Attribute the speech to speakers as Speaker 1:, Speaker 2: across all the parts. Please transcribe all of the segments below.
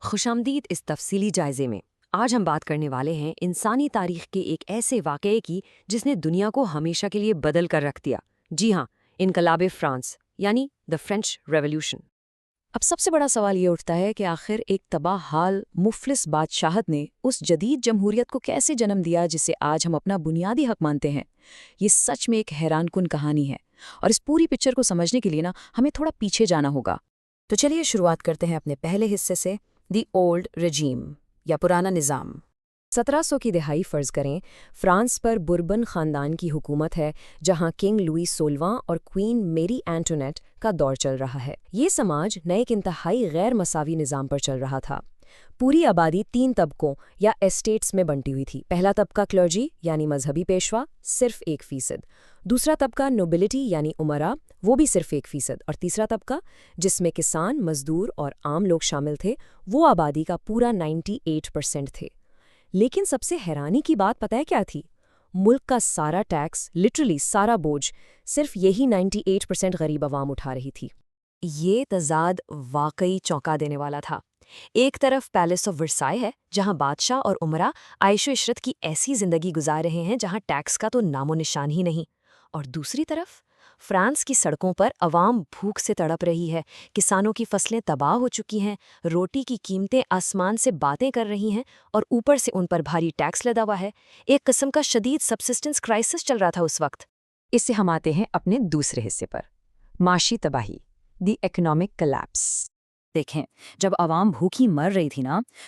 Speaker 1: خوشامدید اس تفصیلی جائزے میں۔ آج ہم بات کرنے والے ہیں انسانی تاریخ کے ایک ایسے واقعے کی جس نے دنیا کو ہمیشہ کے لیے بدل کر رکھ دیا۔ جی ہاں، انقلاب فرانس یعنی دا فرینچ ریولیوشن۔
Speaker 2: اب سب سے بڑا سوال یہ اٹھتا ہے کہ آخر ایک تباہ حال مفلس بادشاہت نے اس جدید جمہوریت کو کیسے جنم دیا جسے آج ہم اپنا بنیادی حق مانتے ہیں۔ یہ سچ میں ایک حیران کن کہانی ہے، اور اس پوری پکچر کو سمجھنے کے لیے ہمیں تھوڑا پیچھے جانا ہوگا۔ تو چلیے شروعات کرتے ہیں اپنے پہلے حصے سے، دی اولڈ رجیم یا پرانا نظام۔
Speaker 1: 1700 کی دہائی فرض کریں، فرانس پر بوربن خاندان کی حکومت ہے، جہاں کنگ لوئی 16واں اور کوئین میری اینٹونیٹ کا دور چل رہا ہے۔ یہ سماج نئے ایک انتہائی غیر مساوی نظام پر چل رہا تھا۔ پوری آبادی 3 طبقوں یا ایسٹیٹس میں بنٹی ہوئی تھی۔ پہلا طبقہ کلرجی یعنی مذہبی پیشوا، صرف 1%۔ دوسرا طبقہ نوبلٹی یعنی امراء، وہ بھی صرف 1%۔ اور تیسرا طبقہ جس میں کسان، مزدور اور عام لوگ شامل تھے، وہ آبادی کا پورا 98% تھے۔ لیکن سب سے حیرانی کی بات پتہ ہے کیا تھی؟ ملک کا سارا ٹیکس، لٹرلی سارا بوجھ، صرف یہی 98% غریب عوام اٹھا رہی تھی۔ یہ تضاد واقعی چونکا دینے والا تھا۔ ایک طرف پیلس آف ورسائے ہے، جہاں بادشاہ اور امراء عیش و عشرت کی ایسی زندگی گزار رہے ہیں جہاں ٹیکس کا تو نام و نشان ہی نہیں، اور دوسری طرف فرانس کی سڑکوں پر عوام بھوک سے تڑپ رہی ہے، کسانوں کی فصلیں تباہ ہو چکی ہیں، روٹی کی قیمتیں آسمان سے باتیں کر رہی ہیں، اور اوپر سے ان پر بھاری ٹیکس لدا ہوا ہے۔ ایک قسم کا شدید سبسسٹنس کرائسس چل رہا تھا اس وقت۔
Speaker 2: اس سے ہم آتے ہیں اپنے دوسرے حصے پر، معاشی تباہی، دی اکنامک کلیپس۔ دیکھیں، جب عوام بھوکی مر رہی تھی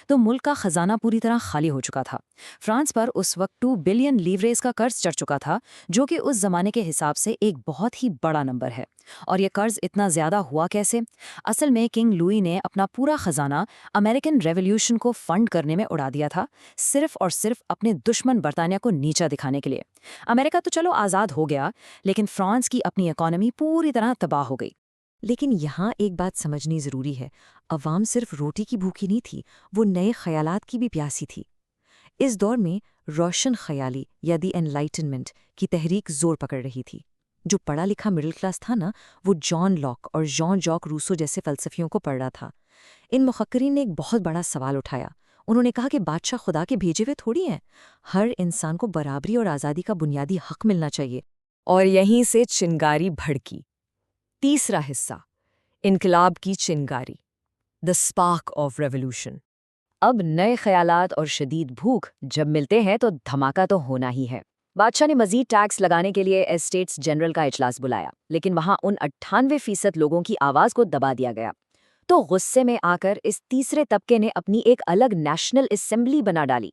Speaker 2: تو ملک کا خزانہ پوری طرح خالی ہو چکا تھا۔ فرانس پر اس وقت 2 بلین لیوریز کا قرض چڑھ چکا تھا، جو کہ اس زمانے کے حساب سے ایک بہت ہی بڑا نمبر ہے۔ اور یہ قرض اتنا زیادہ ہوا کیسے؟ اصل میں کنگ لوئی نے اپنا پورا خزانہ امریکن ریولیوشن کو فنڈ کرنے میں اڑا دیا تھا، صرف اور صرف اپنے دشمن برطانیہ کو نیچا دکھانے کے لیے۔ امریکہ تو چلو آزاد ہو گیا، لیکن فرانس کی اپنی اکانومی پوری طرح تباہ ہو گئی۔
Speaker 1: لیکن یہاں ایک بات سمجھنی ضروری ہے، عوام صرف روٹی کی بھوکی نہیں تھی، وہ نئے خیالات کی بھی پیاسی تھی۔ اس دور میں روشن خیالی یا دی انلائٹنمنٹ کی تحریک زور پکڑ رہی تھی۔ جو پڑھا لکھا مڈل کلاس تھا وہ جان لاک اور جان جاک روسو جیسے فلسفیوں کو پڑھ رہا تھا۔ ان مفکرین نے ایک بہت بڑا سوال اٹھایا۔ انہوں نے کہا کہ بادشاہ خدا کے بھیجے ہوئے تھوڑی ہیں، ہر انسان کو برابری اور آزادی کا بنیادی حق ملنا چاہیے۔ اور یہیں سے چنگاری بھڑکی۔ تیسرا حصہ، انقلاب کی چنگاری، دا اسپارک آف ریولوشن۔ اب نئے خیالات اور شدید بھوک جب ملتے ہیں تو دھماکہ تو ہونا ہی ہے۔ بادشاہ نے مزید ٹیکس لگانے کے لیے اسٹیٹس جنرل کا اجلاس بلایا، لیکن وہاں ان 98% لوگوں کی آواز کو دبا دیا گیا۔ تو غصے میں آ کر اس تیسرے طبقے نے اپنی ایک الگ نیشنل اسمبلی بنا ڈالی۔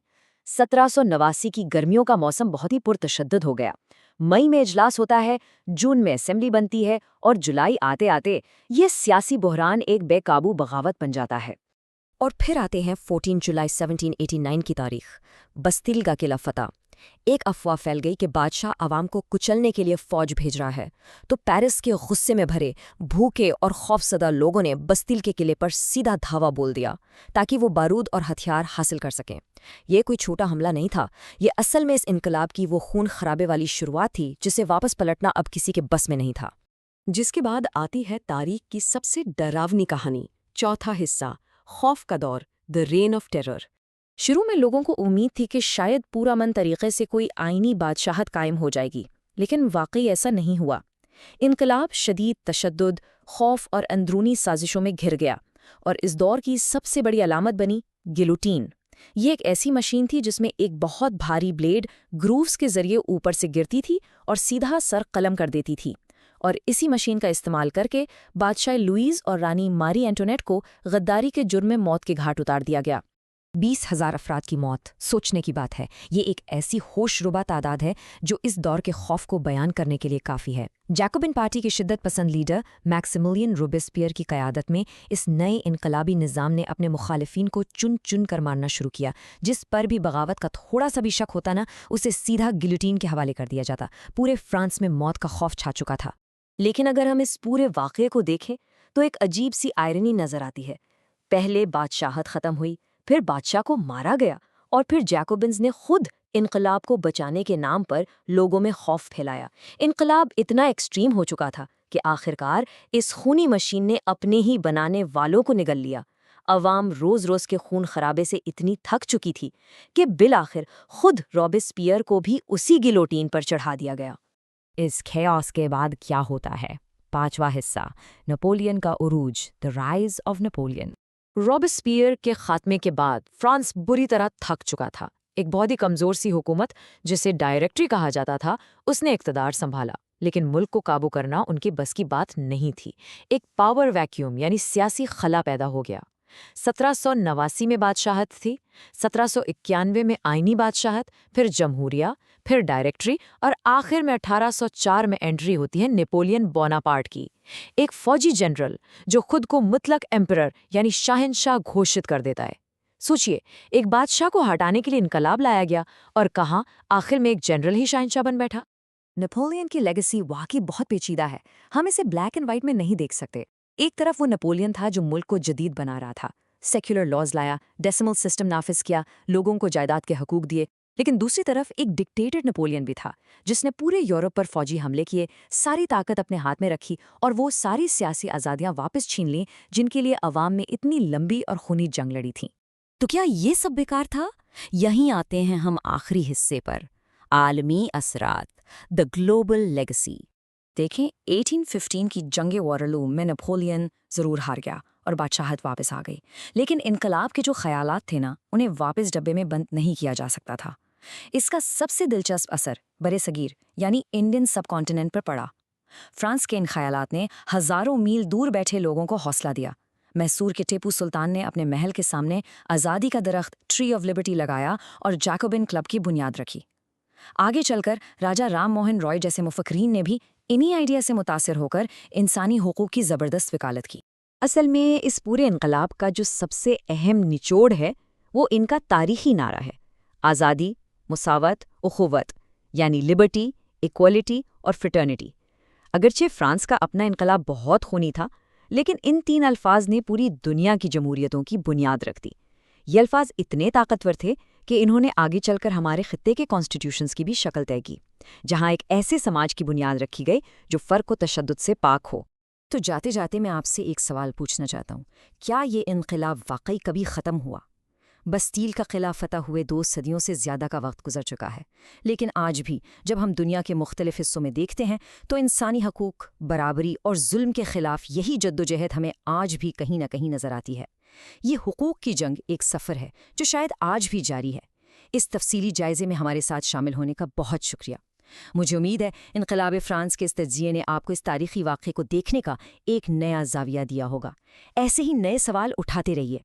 Speaker 1: 1789 کی گرمیوں کا موسم بہت ہی پرتشدد ہو گیا۔ مئی میں اجلاس ہوتا ہے، جون میں اسمبلی بنتی ہے، اور جولائی آتے آتے یہ سیاسی بحران ایک بے قابو بغاوت بن جاتا ہے۔ اور پھر آتے ہیں 14 جولائی 1789 کی تاریخ، بستیل کا قلعہ فتح۔ ایک افواہ پھیل گئی کہ بادشاہ عوام کو کچلنے کے لیے فوج بھیج رہا ہے، تو پیرس کے غصے میں بھرے بھوکے اور خوفزدہ لوگوں نے بستیل کے قلعے پر سیدھا دھاوا بول دیا تاکہ وہ بارود اور ہتھیار حاصل کر سکیں۔ یہ کوئی چھوٹا حملہ نہیں تھا، یہ اصل میں اس انقلاب کی وہ خون خرابے والی شروعات تھی جسے واپس پلٹنا اب کسی کے بس میں نہیں تھا۔ جس کے بعد آتی ہے تاریخ کی سب سے ڈراونی کہانی، چوتھا حصہ، خوف کا دور، دی رین آف ٹیرر۔ شروع میں لوگوں کو امید تھی کہ شاید پورا من طریقے سے کوئی آئینی بادشاہت قائم ہو جائے گی، لیکن واقعی ایسا نہیں ہوا۔ انقلاب شدید تشدد، خوف اور اندرونی سازشوں میں گھر گیا، اور اس دور کی سب سے بڑی علامت بنی گلوٹین۔ یہ ایک ایسی مشین تھی جس میں ایک بہت بھاری بلیڈ گرووز کے ذریعے اوپر سے گرتی تھی اور سیدھا سر قلم کر دیتی تھی، اور اسی مشین کا استعمال کر کے بادشاہ لوئیز اور رانی ماری اینٹونیٹ کو غداری کے جرم میں موت کے گھاٹ اتار دیا گیا۔ 20,000 افراد کی موت سوچنے کی بات ہے۔ یہ ایک ایسی ہوش ربا تعداد ہے جو اس دور کے خوف کو بیان کرنے کے لیے کافی ہے۔ جیکوبن پارٹی کے شدت پسند لیڈر میکسیملین روبیسپیئر کی قیادت میں اس نئے انقلابی نظام نے اپنے مخالفین کو چن چن کر مارنا شروع کیا۔ جس پر بھی بغاوت کا تھوڑا سا بھی شک ہوتا اسے سیدھا گلیٹین کے حوالے کر دیا جاتا۔ پورے فرانس میں موت کا خوف چھا چکا تھا۔ لیکن اگر ہم اس پورے واقعے کو دیکھیں تو ایک عجیب سی آئرنی نظر آتی ہے۔ پہلے بادشاہت ختم ہوئی، پھر بادشاہ کو مارا گیا، اور پھر جیکوبنز نے خود انقلاب کو بچانے کے نام پر لوگوں میں خوف پھیلایا۔ انقلاب اتنا ایکسٹریم ہو چکا تھا کہ آخرکار اس خونی مشین نے اپنے ہی بنانے والوں کو نگل لیا۔
Speaker 2: عوام روز روز کے خون خرابے سے اتنی تھک چکی تھی کہ بالآخر خود رابسپیئر کو بھی اسی گلوٹین پر چڑھا دیا گیا۔
Speaker 1: اس کیاس کے بعد کیا ہوتا ہے؟ 5واں حصہ، نپولین کا عروج، دی رائز آف نپولین۔
Speaker 2: رابسپیئر کے خاتمے کے بعد فرانس بری طرح تھک چکا تھا۔ ایک بہت ہی کمزور سی حکومت جسے ڈائریکٹری کہا جاتا تھا، اس نے اقتدار سنبھالا، لیکن ملک کو قابو کرنا ان کی بس کی بات نہیں تھی۔ ایک پاور ویکیوم یعنی سیاسی خلا پیدا ہو گیا۔ 1789 میں بادشاہت تھی، 1791 میں آئینی بادشاہت، پھر جمہوریہ، پھر ڈائریکٹری، اور آخر میں 1804 میں انٹری ہوتی ہے نیپولین بوناپارٹ کی، ایک فوجی جنرل جو خود کو مطلق ایمپرر یعنی شاہنشاہ گھوشت کر دیتا ہے۔ سوچئے، ایک بادشاہ کو ہٹانے کے لیے انقلاب لایا گیا اور کہاں آخر میں ایک جنرل ہی شاہنشاہ بن بیٹھا۔
Speaker 1: نپولین کی لیگیسی واقعی بہت پیچیدہ ہے، ہم اسے بلیک اینڈ وائٹ میں نہیں دیکھ سکتے۔ ایک طرف وہ نپولین تھا جو ملک کو جدید بنا رہا تھا، سیکولر لاز لایا، ڈیسیمل سسٹم نافذ کیا، لوگوں کو جائیداد کے حقوق دیے، لیکن دوسری طرف ایک ڈکٹیٹر نپولین بھی تھا جس نے پورے یورپ پر فوجی حملے کیے، ساری طاقت اپنے ہاتھ میں رکھی اور وہ ساری سیاسی آزادیاں واپس چھین لیں جن کے لیے عوام میں اتنی لمبی اور خونی جنگ لڑی تھی۔ تو کیا یہ سب بیکار تھا؟ یہیں آتے ہیں ہم آخری حصے پر، عالمی اثرات، دی گلوبل لیگیسی۔ دیکھیں، 1815 کی جنگ وارلو میں نپولین ضرور ہار گیا اور بادشاہت واپس آ گئی، لیکن انقلاب کے جو خیالات تھے نا، انہیں واپس ڈبے میں بند نہیں کیا جا سکتا تھا۔ اس کا سب سے دلچسپ اثر برے صغیر یعنی انڈین سب کانٹیننٹ پر پڑا۔ فرانس کے ان خیالات نے ہزاروں میل دور بیٹھے لوگوں کو حوصلہ دیا۔ میسور کے ٹیپو سلطان نے اپنے محل کے سامنے آزادی کا درخت ٹری آف لبرٹی لگایا اور جیکوبن کلب کی بنیاد رکھی۔ آگے چل کر راجا رام موہن رائے جیسے مفکرین نے بھی انہی آئیڈیا سے متاثر ہو کر انسانی حقوق کی زبردست وکالت کی۔ اصل میں اس پورے انقلاب کا جو سب سے اہم نچوڑ ہے وہ ان کا تاریخی نعرہ ہے: آزادی، مساوات، اخوت، یعنی لبرٹی، ایکوالٹی اور فریٹرنٹی۔ اگرچہ فرانس کا اپنا انقلاب بہت خونی تھا، لیکن ان 3 الفاظ نے پوری دنیا کی جمہوریتوں کی بنیاد رکھ دی۔ یہ الفاظ اتنے طاقتور تھے کہ انہوں نے آگے چل کر ہمارے خطے کے کانسٹیٹیوشنز کی بھی شکل طے کی، جہاں ایک ایسے سماج کی بنیاد رکھی گئی جو فرق و تشدد سے پاک ہو۔ تو جاتے جاتے میں آپ سے ایک سوال پوچھنا چاہتا ہوں، کیا یہ انقلاب واقعی کبھی ختم ہوا؟ بستیل کا قلعہ فتح ہوئے 2 صدیوں سے زیادہ کا وقت گزر چکا ہے، لیکن آج بھی جب ہم دنیا کے مختلف حصوں میں دیکھتے ہیں تو انسانی حقوق، برابری اور ظلم کے خلاف یہی جدوجہد ہمیں آج بھی کہیں نہ کہیں نظر آتی ہے۔ یہ حقوق کی جنگ ایک سفر ہے جو شاید آج بھی جاری ہے۔ اس تفصیلی جائزے میں ہمارے ساتھ شامل ہونے کا بہت شکریہ۔ مجھے امید ہے انقلاب فرانس کے اس تجزیے نے آپ کو اس تاریخی واقعے کو دیکھنے کا ایک نیا زاویہ دیا ہوگا۔ ایسے ہی نئے سوال اٹھاتے رہیے۔